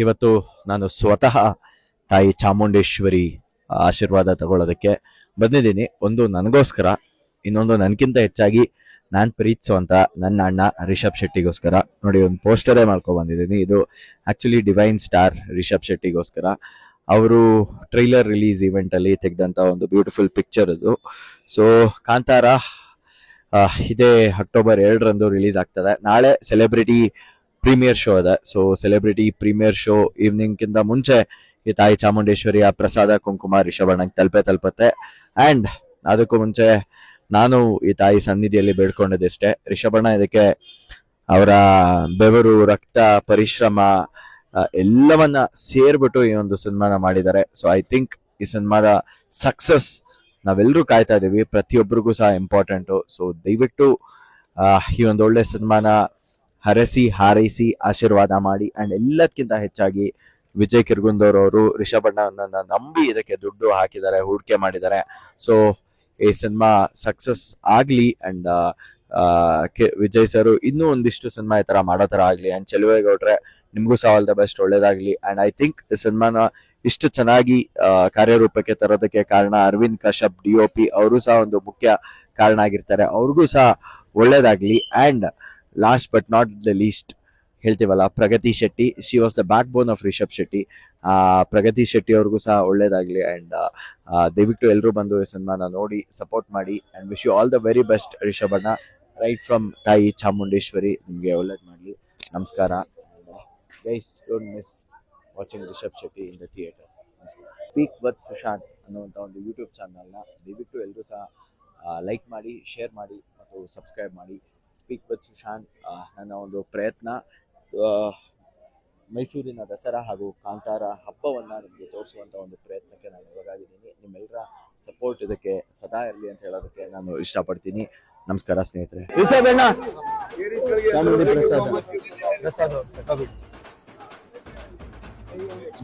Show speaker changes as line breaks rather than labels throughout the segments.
ಇವತ್ತು ನಾನು ಸ್ವತಃ ತಾಯಿ ಚಾಮುಂಡೇಶ್ವರಿ ಆಶೀರ್ವಾದ ತಗೊಳ್ಳೋದಕ್ಕೆ ಬಂದಿದ್ದೀನಿ. ಒಂದು ನನಗೋಸ್ಕರ, ಇನ್ನೊಂದು ನನಗಿಂತ ಹೆಚ್ಚಾಗಿ ನಾನು ಪ್ರೀತಿಸುವಂತ ನನ್ನ ಅಣ್ಣ ರಿಷಬ್ ಶೆಟ್ಟಿಗೋಸ್ಕರ. ನೋಡಿ, ಒಂದು ಪೋಸ್ಟರೇ ಮಾಡ್ಕೊಂಡು ಬಂದಿದ್ದೀನಿ. ಇದು ಆಕ್ಚುಲಿ ಡಿವೈನ್ ಸ್ಟಾರ್ ರಿಷಬ್ ಶೆಟ್ಟಿಗೋಸ್ಕರ. ಅವರು ಟ್ರೈಲರ್ ರಿಲೀಸ್ ಇವೆಂಟ್ ಅಲ್ಲಿ ತೆಗೆದಂತ ಒಂದು ಬ್ಯೂಟಿಫುಲ್ ಪಿಕ್ಚರ್ ಇದು. ಸೊ ಕಾಂತಾರ ಇದೇ ಅಕ್ಟೋಬರ್ 2ರಂದು ರಿಲೀಸ್ ಆಗ್ತದೆ. ನಾಳೆ ಸೆಲೆಬ್ರಿಟಿ ಪ್ರೀಮಿಯರ್ ಶೋ ಇದೆ. ಸೊ ಸೆಲೆಬ್ರಿಟಿ ಪ್ರೀಮಿಯರ್ ಶೋ ಈವ್ನಿಂಗ್ಗಿಂತ ಮುಂಚೆ ಈ ತಾಯಿ ಚಾಮುಂಡೇಶ್ವರಿಯ ಪ್ರಸಾದ ಕುಂಕುಮ ರಿಷಬಣ್ಣಗೆ ತಲುಪತ್ತೆ. ಅಂಡ್ ಅದಕ್ಕೂ ಮುಂಚೆ ನಾನು ಈ ತಾಯಿ ಸನ್ನಿಧಿಯಲ್ಲಿ ಬೇಡ್ಕೊಂಡಿದ್ದಷ್ಟೇ, ರಿಷಬಣ್ಣ ಇದಕ್ಕೆ ಅವರ ಬೆವರು, ರಕ್ತ, ಪರಿಶ್ರಮ ಎಲ್ಲವನ್ನ ಸೇರ್ಬಿಟ್ಟು ಈ ಒಂದು ಸಿನಿಮಾನ ಮಾಡಿದ್ದಾರೆ. ಸೊ ಐ ಥಿಂಕ್ ಈ ಸಿನಿಮಾದ ಸಕ್ಸಸ್ ನಾವೆಲ್ಲರೂ ಕಾಯ್ತಾ ಇದೀವಿ, ಪ್ರತಿಯೊಬ್ಬರಿಗೂ ಸಹ ಇಂಪಾರ್ಟೆಂಟು. ಸೊ ದಯವಿಟ್ಟು ಈ ಒಂದು ಒಳ್ಳೆ ಸಿನಿಮಾನ ಹರಸಿ ಹಾರೈಸಿ ಆಶೀರ್ವಾದ ಮಾಡಿ. ಅಂಡ್ ಎಲ್ಲದಕ್ಕಿಂತ ಹೆಚ್ಚಾಗಿ ವಿಜಯ್ ಕಿರ್ಗುಂದೂರ್ ಅವರು ರಿಷಬಣ್ಣನ ನಂಬಿ ಇದಕ್ಕೆ ದುಡ್ಡು ಹಾಕಿದ್ದಾರೆ, ಹೂಡಿಕೆ ಮಾಡಿದ್ದಾರೆ. ಸೊ ಈ ಸಿನಿಮಾ ಸಕ್ಸಸ್ ಆಗ್ಲಿ. ಅಂಡ್ ವಿಜಯ್ ಸರ್ ಇನ್ನೂ ಒಂದಿಷ್ಟು ಸಿನಿಮಾ ಈ ತರ ಮಾಡೋ ತರ ಆಗ್ಲಿ. ಅಂಡ್ ಚೆಲುವೇಗೌಡ್ರೆ, ನಿಮ್ಗೂ ಸಹ ಆಲ್ ದ ಬೆಸ್ಟ್, ಒಳ್ಳೇದಾಗ್ಲಿ. ಅಂಡ್ ಐ ಥಿಂಕ್ ಈ ಸಿನಿಮಾನ ಇಷ್ಟು ಚೆನ್ನಾಗಿ ಕಾರ್ಯರೂಪಕ್ಕೆ ತರೋದಕ್ಕೆ ಕಾರಣ ಅರವಿಂದ್ ಕಶ್ಯಪ್ DOP, ಅವರು ಸಹ ಒಂದು ಮುಖ್ಯ ಕಾರಣ ಆಗಿರ್ತಾರೆ. ಅವ್ರಿಗೂ ಸಹ ಒಳ್ಳೇದಾಗ್ಲಿ. And last but not the least ಹೇಳ್ತೀವಲ್ಲ, Pragathi Shetty, she was the backbone of Rishab Shetty. Pragathi Shetty ಅವ್ರಿಗೂ ಸಹ ಒಳ್ಳೇದಾಗ್ಲಿ. ಅಂಡ್ ದಯವಿಟ್ಟು ಎಲ್ಲರೂ ಬಂದು ಈ ಸಿನಿಮಾನ ನೋಡಿ ಸಪೋರ್ಟ್ ಮಾಡಿ. And wish you all the very best ರಿಷಬಣ್ಣ, ರೈಟ್ ಫ್ರಮ್ ತಾಯಿ ಚಾಮುಂಡೇಶ್ವರಿ. ನಿಮಗೆ ಒಳ್ಳೇದು ಮಾಡಲಿ. ನಮಸ್ಕಾರ. Guys, don't miss watching Rishab Shetty in the theatre. Speak with Sushanth ಅನ್ನುವಂಥ ಒಂದು ಯೂಟ್ಯೂಬ್ ಚಾನಲ್ನ ದಯವಿಟ್ಟು ಎಲ್ಲರೂ ಸಹ ಲೈಕ್ ಮಾಡಿ, ಶೇರ್ ಮಾಡಿ ಮತ್ತು ಸಬ್ಸ್ಕ್ರೈಬ್ ಮಾಡಿ. ಸ್ಪೀಕ್ ವಿತ್ ಸುಶಾಂತ್ ನನ್ನ ಒಂದು ಪ್ರಯತ್ನ ಮೈಸೂರಿನ ದಸರಾ ಹಾಗೂ ಕಾಂತಾರ ಹಬ್ಬವನ್ನು ನಿಮಗೆ ತೋರಿಸುವಂಥ ಒಂದು ಪ್ರಯತ್ನಕ್ಕೆ ನಾನು ಇವಾಗಾಗಿದ್ದೀನಿ. ನಿಮ್ಮೆಲ್ಲರ ಸಪೋರ್ಟ್ ಇದಕ್ಕೆ ಸದಾ ಇರಲಿ ಅಂತ ಹೇಳೋದಕ್ಕೆ ನಾನು ಇಷ್ಟಪಡ್ತೀನಿ. ನಮಸ್ಕಾರ ಸ್ನೇಹಿತರೆ.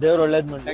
ದೇವ್ರು ಒಳ್ಳೇದು ಮಾಡಿ.